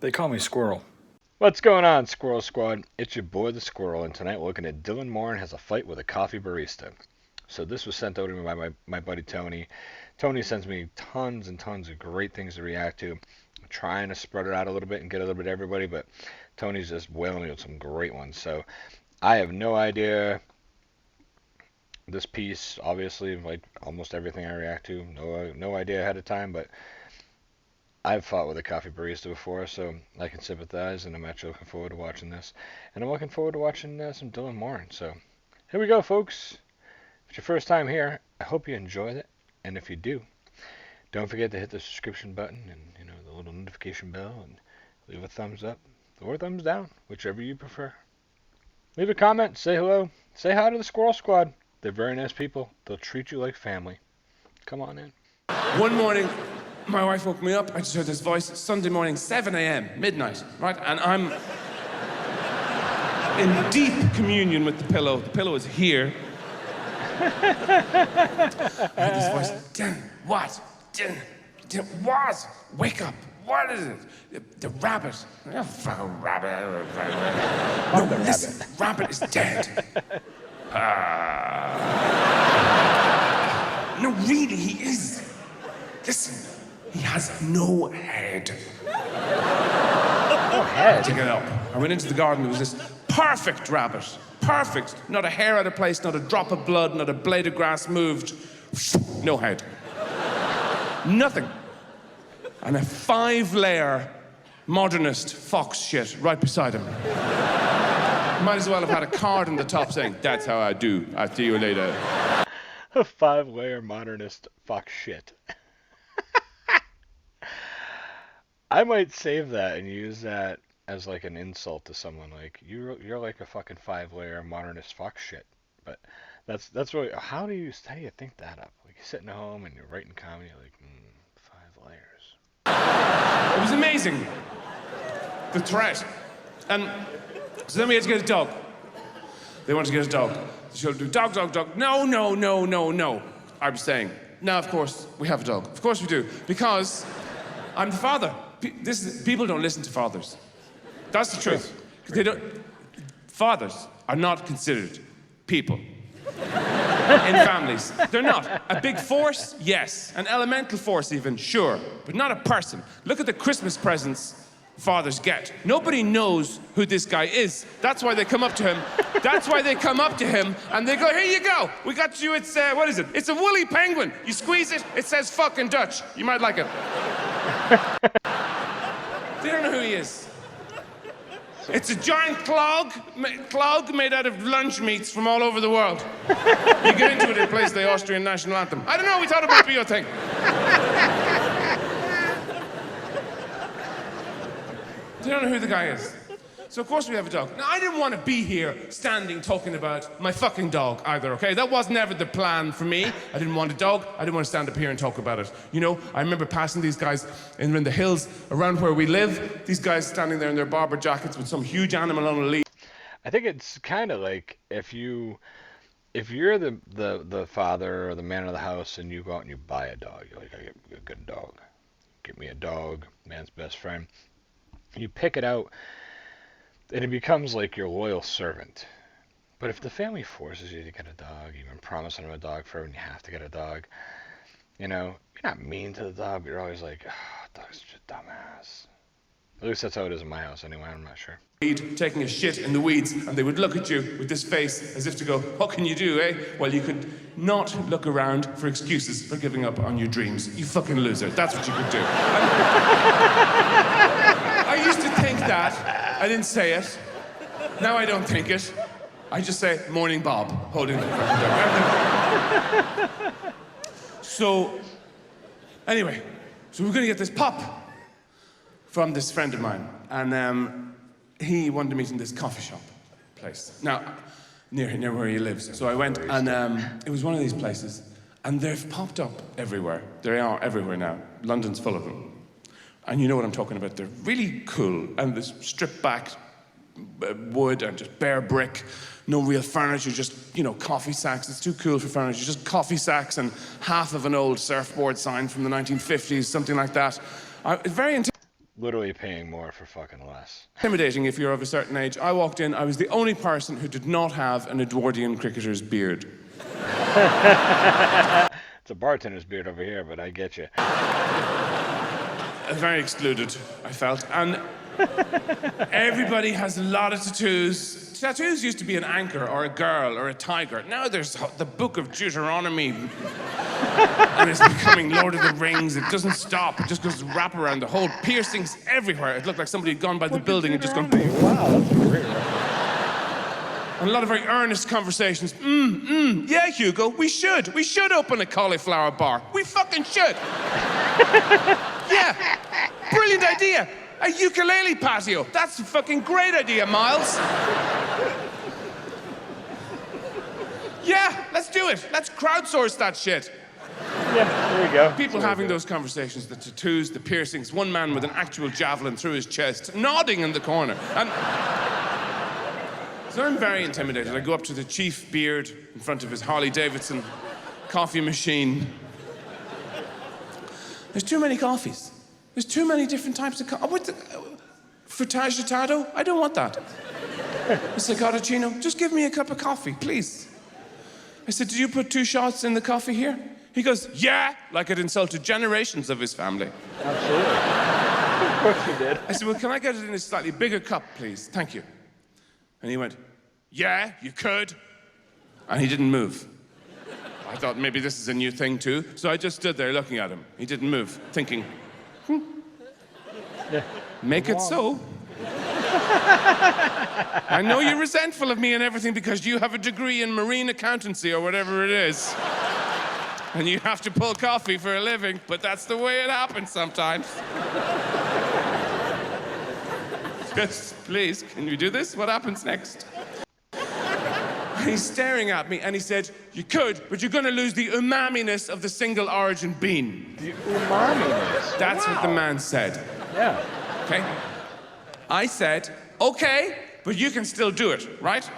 They call me Squirrel. What's going on, Squirrel Squad? It's your boy, the Squirrel, and tonight we're looking at Dylan Moran has a fight with a coffee barista. So this was sent over to me by my buddy Tony. Tony sends me tons and tons of great things to react to. I'm trying to spread it out a little bit and get a little bit of everybody, but Tony's just wailing me with some great ones. So I have no idea. This piece, obviously, like almost everything I react to, no idea ahead of time, but I've fought with a coffee barista before, so I can sympathize, and I'm actually looking forward to watching this. And I'm looking forward to watching some Dylan Moran. So here we go, folks. If it's your first time here, I hope you enjoyed it. And if you do, don't forget to hit the subscription button and the little notification bell and leave a thumbs up or a thumbs down, whichever you prefer. Leave a comment, say hello, say hi to the Squirrel Squad. They're very nice people. They'll treat you like family. Come on in. One morning, my wife woke me up. I just heard this voice. Sunday morning, 7 a.m., midnight, right? And I'm in deep communion with the pillow. The pillow is here. I heard this voice. Dylan, what? Dylan, what? Wake up. What is it? The rabbit. Oh, fucking rabbit. No, listen, rabbit is dead. No, really, he is. Listen. He has no head. No head? To get up. I went into the garden. There was this perfect rabbit. Perfect. Not a hair out of place, not a drop of blood, not a blade of grass moved. No head. Nothing. And a 5-layer modernist fox shit right beside him. Might as well have had a card on the top saying, "That's how I do. I'll see you later." A 5-layer modernist fox shit. I might save that and use that as like an insult to someone. Like you're like a fucking 5-layer modernist fox shit. But that's really how do you think that up? Like you're sitting at home and you're writing comedy like 5 layers. It was amazing. The threat. And so then we had to get a dog. They wanted to get a dog. The children do dog. No. I was saying, now of course we have a dog. Of course we do. Because I'm the father. People don't listen to fathers. That's the truth. Fathers are not considered people in families. They're not. A big force, yes. An elemental force even, sure. But not a person. Look at the Christmas presents fathers get. Nobody knows who this guy is. That's why they come up to him. That's why they come up to him and they go, "Here you go. We got you, it's, what is it? It's a woolly penguin. You squeeze it, it says fucking Dutch. You might like it." They don't know who he is. It's a giant clog made out of lunch meats from all over the world. You get into it, it plays the Austrian national anthem. I don't know, we thought it might be your thing. They don't know who the guy is. So of course we have a dog. Now I didn't want to be here standing talking about my fucking dog either, okay? That was never the plan for me. I didn't want a dog. I didn't want to stand up here and talk about it. You know, I remember passing these guys in the hills around where we live. These guys standing there in their Barber jackets with some huge animal on a leash. I think it's kind of like if you're the father or the man of the house and you go out and you buy a dog. You're like, I get a good dog. Get me a dog, man's best friend. You pick it out, and it becomes like your loyal servant. But if the family forces you to get a dog, you've been promising them a dog forever, and you have to get a dog, you're not mean to the dog, but you're always like, oh, dog's such a dumbass. At least that's how it is in my house anyway, I'm not sure. Taking a shit in the weeds, and they would look at you with this face as if to go, "What can you do, eh?" Well, you could not look around for excuses for giving up on your dreams. You fucking loser. That's what you could do. I used to think that. I didn't say it. Now I don't think it. I just say, "Morning, Bob," holding the fucking dog. So, anyway, so we're going to get this pup from this friend of mine. And he wanted to meet in this coffee shop place. Now, near where he lives. So I went, and it was one of these places. And they've popped up everywhere. They are everywhere now. London's full of them. And you know what I'm talking about. They're really cool. And this stripped back wood and just bare brick. No real furniture, just, coffee sacks. It's too cool for furniture. Just coffee sacks and half of an old surfboard sign from the 1950s, something like that. Very intense. literally paying more for fucking less. Intimidating if you're of a certain age. I walked in, I was the only person who did not have an Edwardian cricketer's beard. It's a bartender's beard over here, but I get you. Very excluded, I felt. And everybody has a lot of tattoos. Tattoos used to be an anchor or a girl or a tiger. Now there's the Book of Deuteronomy. And it's becoming Lord of the Rings. It doesn't stop. It just goes to wrap around the whole piercings everywhere. It looked like somebody had gone by the building and just gone. Wow, that's a great reference. And a lot of very earnest conversations. Yeah, Hugo, we should. We should open a cauliflower bar. We fucking should. Yeah, brilliant idea. A ukulele patio. That's a fucking great idea, Miles. Yeah, let's do it. Let's crowdsource that shit. Yeah, there you go. People having those conversations, the tattoos, the piercings, one man with an actual javelin through his chest, nodding in the corner. And so I'm very intimidated. I go up to the chief beard in front of his Harley Davidson coffee machine. There's too many coffees. There's too many different types of coffee. Furtagitado? I don't want that. A Secatacino? Just give me a cup of coffee, please. I said, did you put 2 shots in the coffee here? He goes, yeah, like it insulted generations of his family. Absolutely. Of course you did. I said, well, can I get it in a slightly bigger cup, please? Thank you. And he went, yeah, you could. And he didn't move. I thought maybe this is a new thing too. So I just stood there looking at him. He didn't move, thinking, Yeah. make it so. I know you're resentful of me and everything because you have a degree in marine accountancy or whatever it is. And you have to pull coffee for a living, but that's the way it happens sometimes. Just, please, can you do this? What happens next? He's staring at me and he said, you could, but you're going to lose the umami-ness of the single origin bean. The umami-ness. That's what the man said. Yeah. Okay? I said, okay, but you can still do it, right?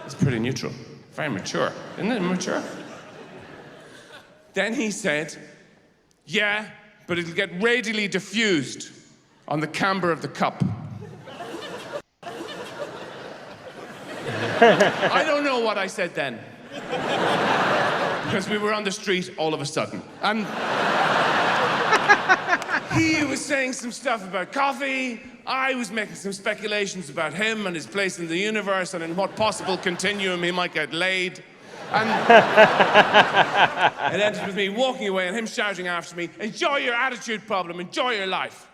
It's pretty neutral. Very mature. Isn't it mature? Then he said, yeah, but it'll get radially diffused on the camber of the cup. I don't know what I said then. Because we were on the street all of a sudden. And he was saying some stuff about coffee. I was making some speculations about him and his place in the universe and in what possible continuum he might get laid. And it ended with me walking away and him shouting after me, enjoy your attitude problem, enjoy your life.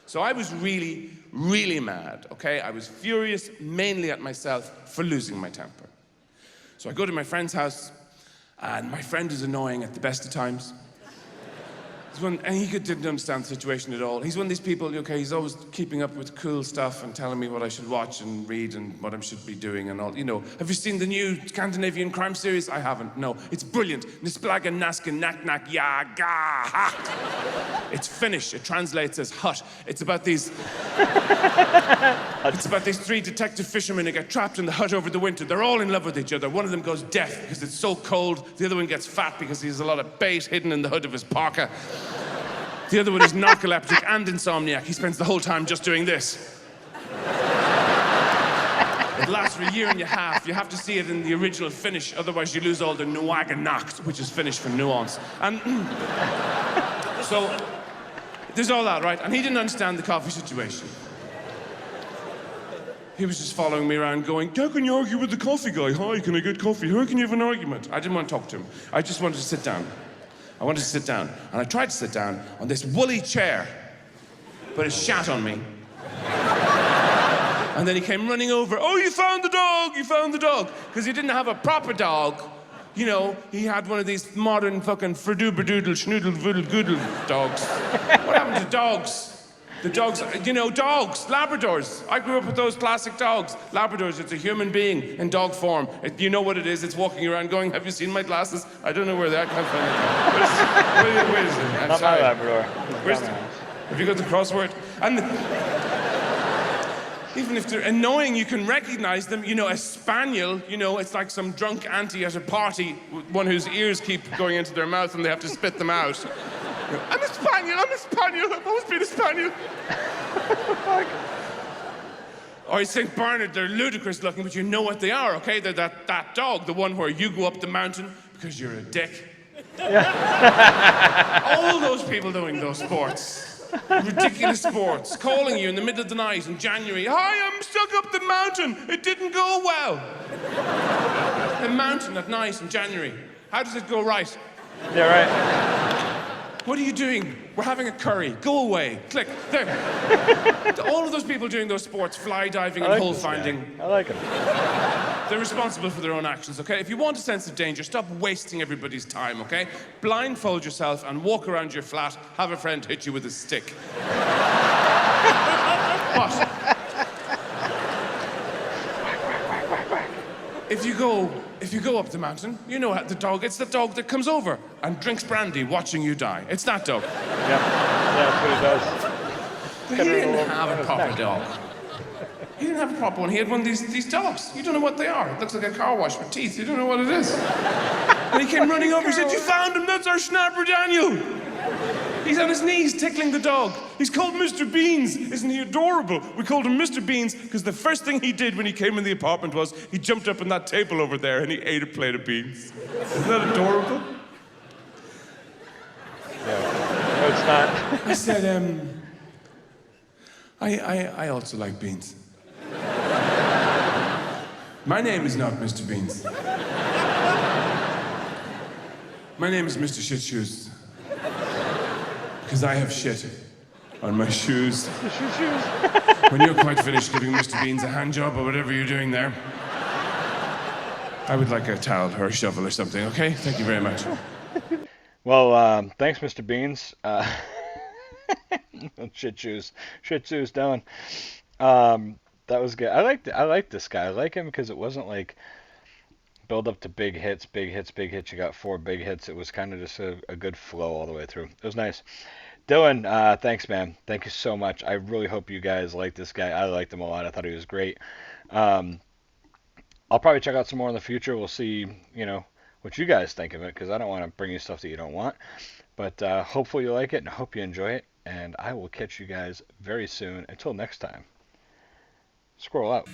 So I was really, really mad, okay? I was furious mainly at myself for losing my temper. So I go to my friend's house, and my friend is annoying at the best of times. And he didn't understand the situation at all. He's one of these people, okay, he's always keeping up with cool stuff and telling me what I should watch and read and what I should be doing and all. You know, have you seen the new Scandinavian crime series? I haven't, no. It's brilliant. Nisplaga naska nak nak ya ga ha. It's Finnish. It translates as hut. It's about these... It's about these 3 detective fishermen who get trapped in the hut over the winter. They're all in love with each other. One of them goes deaf because it's so cold. The other one gets fat because he has a lot of bait hidden in the hood of his parka. The other one is narcoleptic and insomniac. He spends the whole time just doing this. It lasts for a year and a half. You have to see it in the original Finnish, otherwise you lose all the nuaganakt, which is Finnish for nuance. And so, there's all that, right? And he didn't understand the coffee situation. He was just following me around going, how can you argue with the coffee guy? Hi, can I get coffee? How can you have an argument? I didn't want to talk to him. I just wanted to sit down. I wanted to sit down, and I tried to sit down on this woolly chair, but it shat on me. And then he came running over, oh, you found the dog, you found the dog. Because he didn't have a proper dog. You know, he had one of these modern fucking ferdooberdoodle, schnoodle, voodle, goodle dogs. What happened to dogs? The dogs, you know, dogs, Labradors. I grew up with those classic dogs. Labradors, it's a human being in dog form. You know what it is, it's walking around going, have you seen my glasses? I don't know where they are, I can't find it. Where is it? I'm Not sorry. my Labrador. Have you got the crossword? And even if they're annoying, you can recognize them. You know, a spaniel, you know, it's like some drunk auntie at a party, one whose ears keep going into their mouth and they have to spit them out. I'm a spaniel. I've always been a spaniel. Or St. Bernard, they're ludicrous looking, but you know what they are, okay? They're that dog, the one where you go up the mountain because you're a dick. All those people doing those sports, ridiculous sports, calling you in the middle of the night in January, hi, I'm stuck up the mountain, it didn't go well. A mountain at night in January, how does it go right? Yeah, right. What are you doing? We're having a curry. Go away. Click. There. All of those people doing those sports, fly diving and hole finding, I like him. they're responsible for their own actions, okay? If you want a sense of danger, stop wasting everybody's time, okay? Blindfold yourself and walk around your flat, have a friend hit you with a stick. What? If you go up the mountain, you know the dog, it's the dog that comes over and drinks brandy watching you die. It's that dog. Yeah, that's what he does. But he didn't have a proper dog. He didn't have a proper one. He had one of these dogs. You don't know what they are. It looks like a car wash with teeth. You don't know what it is. And he came running over. He said, you found him. That's our Schnapper Daniel. He's on his knees tickling the dog. He's called Mr. Beans. Isn't he adorable? We called him Mr. Beans because the first thing he did when he came in the apartment was he jumped up on that table over there and he ate a plate of beans. Isn't that adorable? Yeah. No, it's not. I said, I also like beans. My name is not Mr. Beans. My name is Mr. Shit Shoes. Because I have shit on my shoes. When you're quite finished giving Mr. Beans a hand job or whatever you're doing there, I would like a towel or a shovel or something, okay? Thank you very much. Well, thanks, Mr. Beans. Shit shoes, Dylan. That was good. I liked this guy. I like him because it wasn't like build up to big hits. You got 4 big hits. It was kind of just a good flow all the way through. It was nice. Dylan, thanks, man. Thank you so much. I really hope you guys like this guy. I liked him a lot. I thought he was great. I'll probably check out some more in the future. We'll see, what you guys think of it, because I don't want to bring you stuff that you don't want. But hopefully you like it, and I hope you enjoy it. And I will catch you guys very soon. Until next time, Squirrel out.